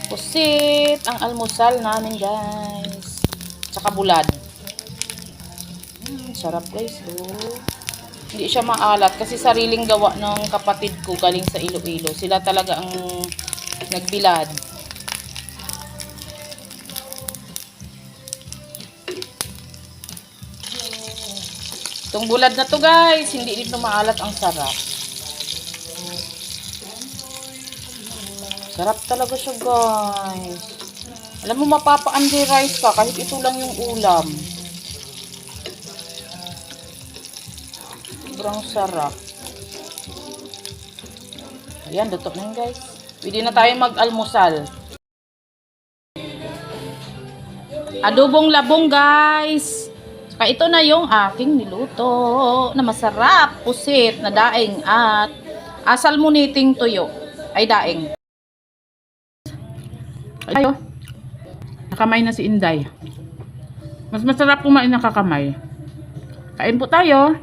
Pusit ang almusal namin, guys. Tsaka bulad. Sarap, guys. Oh. Hindi siya maalat kasi sariling gawa ng kapatid ko galing sa Iloilo. Sila talaga ang nagbilad. Itong bulad na to, guys, hindi dito maalat, ang sarap. Sarap talaga siya, guys. Alam mo, mapapa-under rice ka kahit ito lang yung ulam. Sobrang sarap. Ayan, luto na yun, guys. Pwede na tayo mag-almusal. Adobong labong, guys. Saka ito na yung aking niluto na masarap, pusit na daing at asal muniting tuyo. Ay, daing. Ayo. Nakamay na si Inday. Mas masarap kumain ng kakamay. Kain po tayo.